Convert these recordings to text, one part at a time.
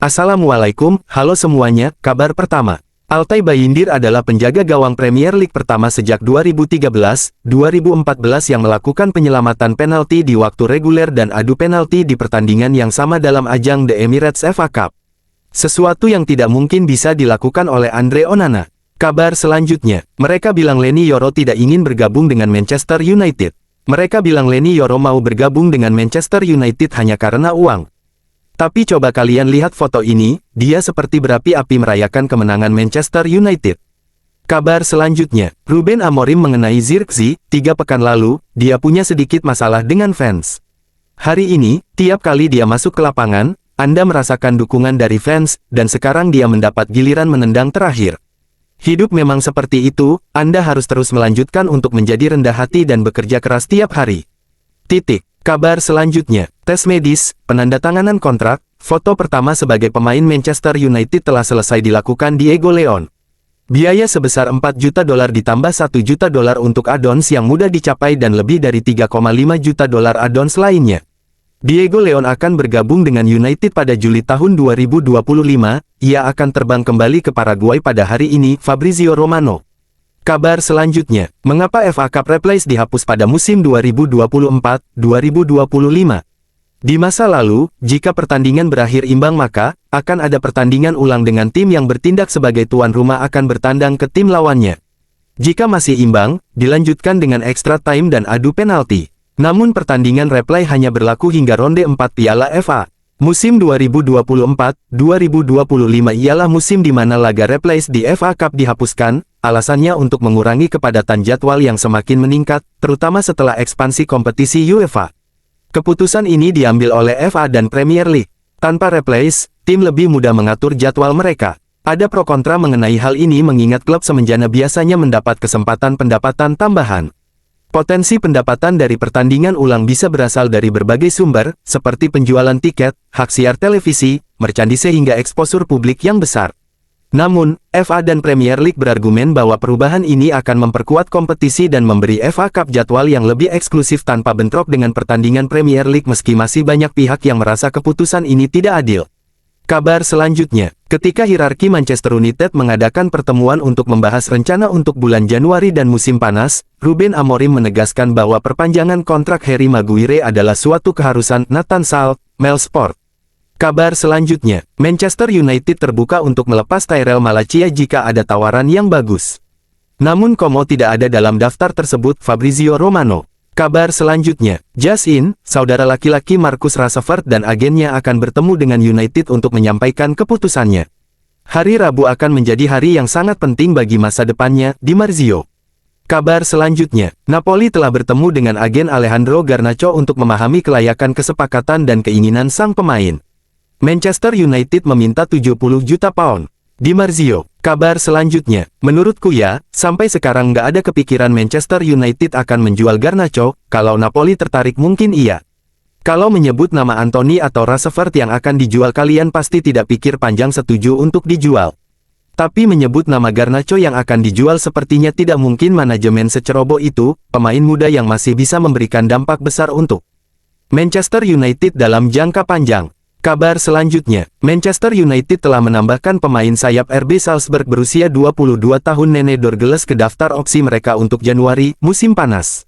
Assalamualaikum, halo semuanya. Kabar pertama, Altay Bayindir adalah penjaga gawang Premier League pertama sejak 2013-2014 yang melakukan penyelamatan penalti di waktu reguler dan adu penalti di pertandingan yang sama dalam ajang The Emirates FA Cup. Sesuatu yang tidak mungkin bisa dilakukan oleh Andre Onana. Kabar selanjutnya, mereka bilang Leny Yoro tidak ingin bergabung dengan Manchester United. Mereka bilang Leny Yoro mau bergabung dengan Manchester United hanya karena uang. Tapi coba kalian lihat foto ini, dia seperti berapi-api merayakan kemenangan Manchester United. Kabar selanjutnya, Ruben Amorim mengenai Zirkzee, 3 pekan lalu, dia punya sedikit masalah dengan fans. Hari ini, tiap kali dia masuk ke lapangan, Anda merasakan dukungan dari fans, dan sekarang dia mendapat giliran menendang terakhir. Hidup memang seperti itu, Anda harus terus melanjutkan untuk menjadi rendah hati dan bekerja keras tiap hari. Kabar selanjutnya, tes medis, penandatanganan kontrak, foto pertama sebagai pemain Manchester United telah selesai dilakukan Diego Leon. Biaya sebesar $4 juta ditambah $1 juta untuk add-ons yang mudah dicapai dan lebih dari $3,5 juta add-ons lainnya. Diego Leon akan bergabung dengan United pada Juli tahun 2025, ia akan terbang kembali ke Paraguay pada hari ini, Fabrizio Romano. Kabar selanjutnya, mengapa FA Cup Replays dihapus pada musim 2024-2025? Di masa lalu, jika pertandingan berakhir imbang maka, akan ada pertandingan ulang dengan tim yang bertindak sebagai tuan rumah akan bertandang ke tim lawannya. Jika masih imbang, dilanjutkan dengan extra time dan adu penalti. Namun pertandingan replay hanya berlaku hingga ronde 4 Piala FA. Musim 2024-2025 ialah musim di mana laga replays di FA Cup dihapuskan, alasannya untuk mengurangi kepadatan jadwal yang semakin meningkat, terutama setelah ekspansi kompetisi UEFA. Keputusan ini diambil oleh FA dan Premier League. Tanpa replays, tim lebih mudah mengatur jadwal mereka. Ada pro kontra mengenai hal ini mengingat klub semenjana biasanya mendapat kesempatan pendapatan tambahan. Potensi pendapatan dari pertandingan ulang bisa berasal dari berbagai sumber, seperti penjualan tiket, hak siar televisi, merchandise hingga eksposur publik yang besar. Namun, FA dan Premier League berargumen bahwa perubahan ini akan memperkuat kompetisi dan memberi FA Cup jadwal yang lebih eksklusif tanpa bentrok dengan pertandingan Premier League meski masih banyak pihak yang merasa keputusan ini tidak adil. Kabar selanjutnya, ketika hierarki Manchester United mengadakan pertemuan untuk membahas rencana untuk bulan Januari dan musim panas, Ruben Amorim menegaskan bahwa perpanjangan kontrak Harry Maguire adalah suatu keharusan. Nathan Sal, Mail Sport. Kabar selanjutnya, Manchester United terbuka untuk melepas Tyrell Malacia jika ada tawaran yang bagus. Namun Como tidak ada dalam daftar tersebut, Fabrizio Romano. Kabar selanjutnya, Just In, saudara laki-laki Marcus Rashford dan agennya akan bertemu dengan United untuk menyampaikan keputusannya. Hari Rabu akan menjadi hari yang sangat penting bagi masa depannya, Di Marzio. Kabar selanjutnya, Napoli telah bertemu dengan agen Alejandro Garnacho untuk memahami kelayakan kesepakatan dan keinginan sang pemain. Manchester United meminta £70 juta. Di Marzio. Kabar selanjutnya, menurutku ya, sampai sekarang nggak ada kepikiran Manchester United akan menjual Garnacho, kalau Napoli tertarik mungkin iya. Kalau menyebut nama Anthony atau Rashford yang akan dijual kalian pasti tidak pikir panjang setuju untuk dijual. Tapi menyebut nama Garnacho yang akan dijual sepertinya tidak mungkin. Manajemen seceroboh itu, pemain muda yang masih bisa memberikan dampak besar untuk Manchester United dalam jangka panjang. Kabar selanjutnya, Manchester United telah menambahkan pemain sayap RB Salzburg berusia 22 tahun Nene Dorgeles ke daftar opsi mereka untuk Januari, musim panas.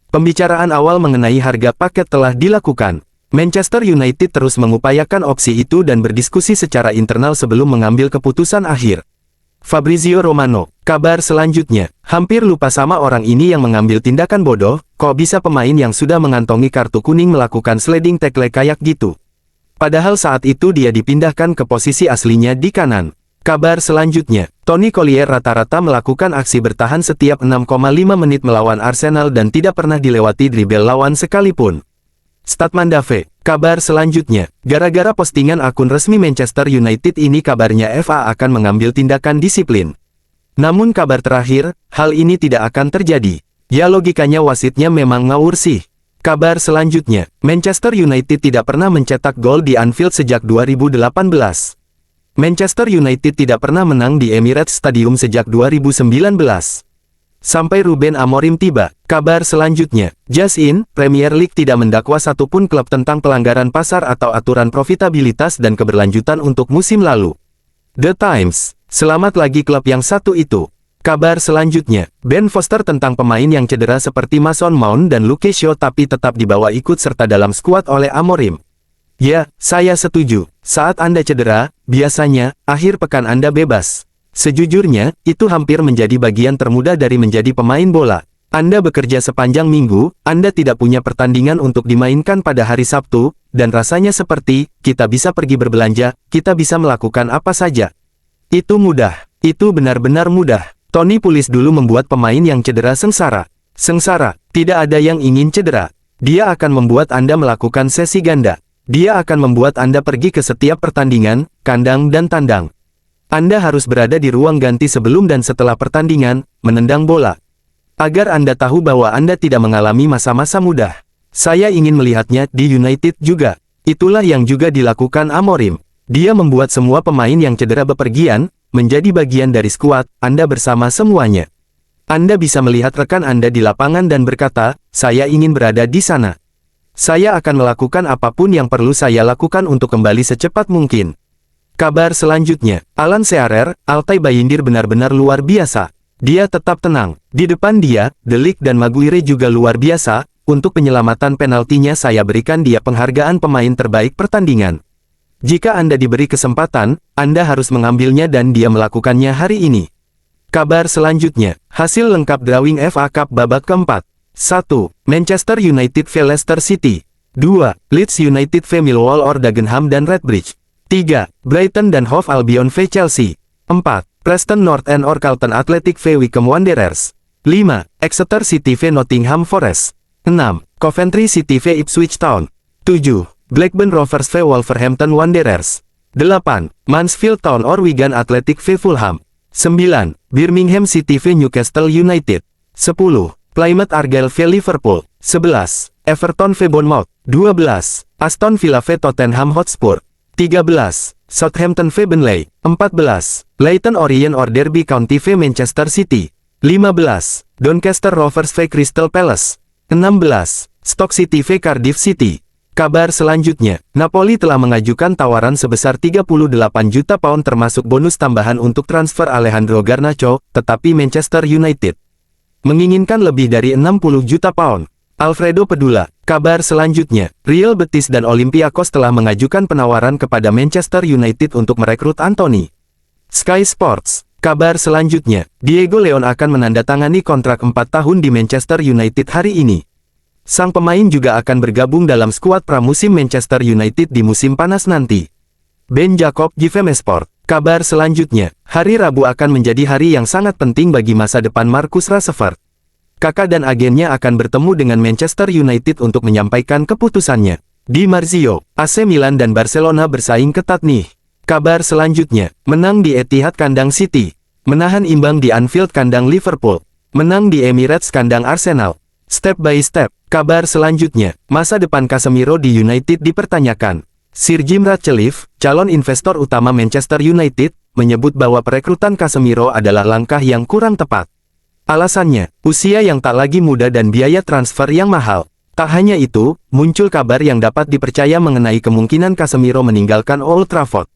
Pembicaraan awal mengenai harga paket telah dilakukan. Manchester United terus mengupayakan opsi itu dan berdiskusi secara internal sebelum mengambil keputusan akhir. Fabrizio Romano. Kabar selanjutnya, hampir lupa sama orang ini yang mengambil tindakan bodoh, kok bisa pemain yang sudah mengantongi kartu kuning melakukan sliding tackle kayak gitu. Padahal saat itu dia dipindahkan ke posisi aslinya di kanan. Kabar selanjutnya, Toni Collier rata-rata melakukan aksi bertahan setiap 6,5 menit melawan Arsenal dan tidak pernah dilewati dribble lawan sekalipun. Statman.Dave. Kabar selanjutnya, gara-gara postingan akun resmi Manchester United ini kabarnya FA akan mengambil tindakan disiplin. Namun kabar terakhir, hal ini tidak akan terjadi. Ya logikanya wasitnya memang ngawur sih. Kabar selanjutnya, Manchester United tidak pernah mencetak gol di Anfield sejak 2018. Manchester United tidak pernah menang di Emirates Stadium sejak 2019. Sampai Ruben Amorim tiba. Kabar selanjutnya, Just In, Premier League tidak mendakwa satupun klub tentang pelanggaran pasar atau aturan profitabilitas dan keberlanjutan untuk musim lalu. The Times, selamat lagi klub yang satu itu. Kabar selanjutnya, Ben Foster tentang pemain yang cedera seperti Mason Mount dan Luke Shaw tapi tetap dibawa ikut serta dalam skuad oleh Amorim. Ya, saya setuju. Saat Anda cedera, biasanya, akhir pekan Anda bebas. Sejujurnya, itu hampir menjadi bagian termudah dari menjadi pemain bola. Anda bekerja sepanjang minggu, Anda tidak punya pertandingan untuk dimainkan pada hari Sabtu, dan rasanya seperti, kita bisa pergi berbelanja, kita bisa melakukan apa saja. Itu mudah. Itu benar-benar mudah. Tony Pulis dulu membuat pemain yang cedera sengsara. Sengsara, tidak ada yang ingin cedera. Dia akan membuat Anda melakukan sesi ganda. Dia akan membuat Anda pergi ke setiap pertandingan, kandang dan tandang. Anda harus berada di ruang ganti sebelum dan setelah pertandingan, menendang bola. Agar Anda tahu bahwa Anda tidak mengalami masa-masa mudah. Saya ingin melihatnya di United juga. Itulah yang juga dilakukan Amorim. Dia membuat semua pemain yang cedera bepergian, menjadi bagian dari skuad, Anda bersama semuanya. Anda bisa melihat rekan Anda di lapangan dan berkata, saya ingin berada di sana. Saya akan melakukan apapun yang perlu saya lakukan untuk kembali secepat mungkin. Kabar selanjutnya, Alan Shearer, Altay Bayindir benar-benar luar biasa. Dia tetap tenang. Di depan dia, De Ligt dan Maguire juga luar biasa. Untuk penyelamatan penaltinya saya berikan dia penghargaan pemain terbaik pertandingan. Jika Anda diberi kesempatan, Anda harus mengambilnya dan dia melakukannya hari ini. Kabar selanjutnya, hasil lengkap drawing FA Cup babak keempat. 1. Manchester United v Leicester City. 2. Leeds United v Millwall or Dagenham dan Redbridge. 3. Brighton dan Hove Albion v Chelsea. 4. Preston North End or Charlton Athletic v Wycombe Wanderers. 5. Exeter City v Nottingham Forest. 6. Coventry City v Ipswich Town. 7. Blackburn Rovers v Wolverhampton Wanderers. 8. Mansfield Town or Wigan Athletic v Fulham. 9. Birmingham City v Newcastle United. 10. Plymouth Argyle v Liverpool. 11. Everton v Bournemouth. 12. Aston Villa v Tottenham Hotspur. 13. Southampton v Burnley. 14. Leyton Orient or Derby County v Manchester City. 15. Doncaster Rovers v Crystal Palace. 16. Stoke City v Cardiff City. Kabar selanjutnya, Napoli telah mengajukan tawaran sebesar 38 juta pound termasuk bonus tambahan untuk transfer Alejandro Garnacho, tetapi Manchester United menginginkan lebih dari 60 juta pound. Alfredo Pedula. Kabar selanjutnya, Real Betis dan Olympiakos telah mengajukan penawaran kepada Manchester United untuk merekrut Anthony. Sky Sports. Kabar selanjutnya, Diego Leon akan menandatangani kontrak 4 tahun di Manchester United hari ini. Sang pemain juga akan bergabung dalam skuad pramusim Manchester United di musim panas nanti. Ben Jacob, JVM Sport. Kabar selanjutnya, hari Rabu akan menjadi hari yang sangat penting bagi masa depan Marcus Rashford. Kakak dan agennya akan bertemu dengan Manchester United untuk menyampaikan keputusannya. Di Marzio, AC Milan dan Barcelona bersaing ketat nih. Kabar selanjutnya, menang di Etihad kandang City. Menahan imbang di Anfield kandang Liverpool. Menang di Emirates kandang Arsenal. Step by step. Kabar selanjutnya, masa depan Casemiro di United dipertanyakan. Sir Jim Ratcliffe, calon investor utama Manchester United, menyebut bahwa perekrutan Casemiro adalah langkah yang kurang tepat. Alasannya, usia yang tak lagi muda dan biaya transfer yang mahal. Tak hanya itu, muncul kabar yang dapat dipercaya mengenai kemungkinan Casemiro meninggalkan Old Trafford.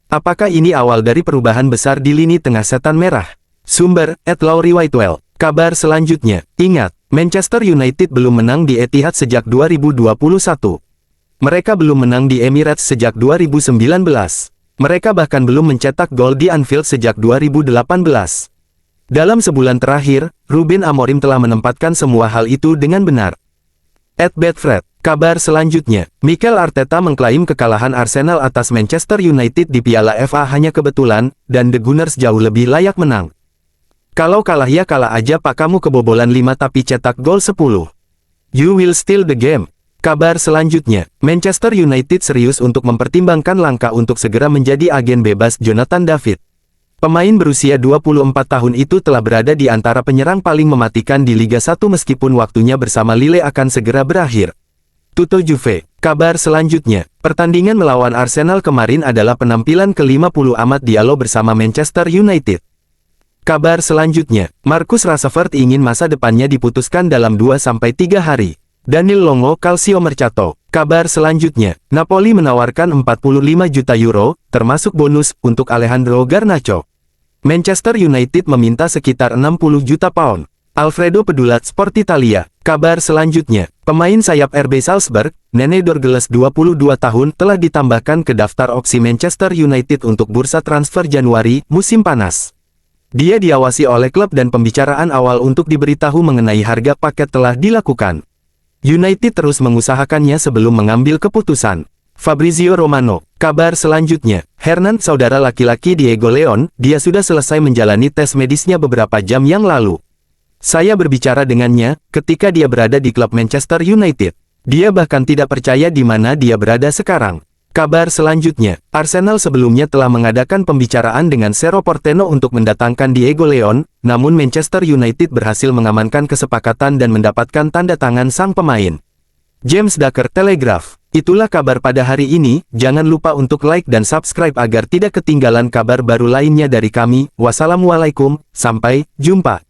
Apakah ini awal dari perubahan besar di lini tengah setan merah? Sumber, @Laurie Whitewell. Kabar selanjutnya, ingat, Manchester United belum menang di Etihad sejak 2021. Mereka belum menang di Emirates sejak 2019. Mereka bahkan belum mencetak gol di Anfield sejak 2018. Dalam sebulan terakhir, Ruben Amorim telah menempatkan semua hal itu dengan benar. @Betfred. Kabar selanjutnya, Mikel Arteta mengklaim kekalahan Arsenal atas Manchester United di Piala FA hanya kebetulan, dan The Gunners jauh lebih layak menang. Kalau kalah ya kalah aja pak, kamu kebobolan 5 tapi cetak gol 10. You will steal the game. Kabar selanjutnya, Manchester United serius untuk mempertimbangkan langkah untuk segera menjadi agen bebas Jonathan David. Pemain berusia 24 tahun itu telah berada di antara penyerang paling mematikan di Liga 1 meskipun waktunya bersama Lille akan segera berakhir. Tuto Juve. Kabar selanjutnya, pertandingan melawan Arsenal kemarin adalah penampilan ke-50 Amad Diallo bersama Manchester United. Kabar selanjutnya, Marcus Rashford ingin masa depannya diputuskan dalam 2-3 hari. Danil Longo Calcio Mercato. Kabar selanjutnya, Napoli menawarkan 45 juta euro, termasuk bonus, untuk Alejandro Garnacho. Manchester United meminta sekitar 60 juta pound. Alfredo Pedulat Sport Italia. Kabar selanjutnya, pemain sayap RB Salzburg, Nene Dorgeles 22 tahun telah ditambahkan ke daftar opsi Manchester United untuk bursa transfer Januari, musim panas. Dia diawasi oleh klub dan pembicaraan awal untuk diberitahu mengenai harga paket telah dilakukan. United terus mengusahakannya sebelum mengambil keputusan. Fabrizio Romano. Kabar selanjutnya, Hernan saudara laki-laki Diego Leon, dia sudah selesai menjalani tes medisnya beberapa jam yang lalu. Saya berbicara dengannya, ketika dia berada di klub Manchester United. Dia bahkan tidak percaya di mana dia berada sekarang. Kabar selanjutnya, Arsenal sebelumnya telah mengadakan pembicaraan dengan Cerro Porteño untuk mendatangkan Diego Leon, namun Manchester United berhasil mengamankan kesepakatan dan mendapatkan tanda tangan sang pemain. James Ducker Telegraph. Itulah kabar pada hari ini, jangan lupa untuk like dan subscribe agar tidak ketinggalan kabar baru lainnya dari kami. Wassalamualaikum, sampai jumpa.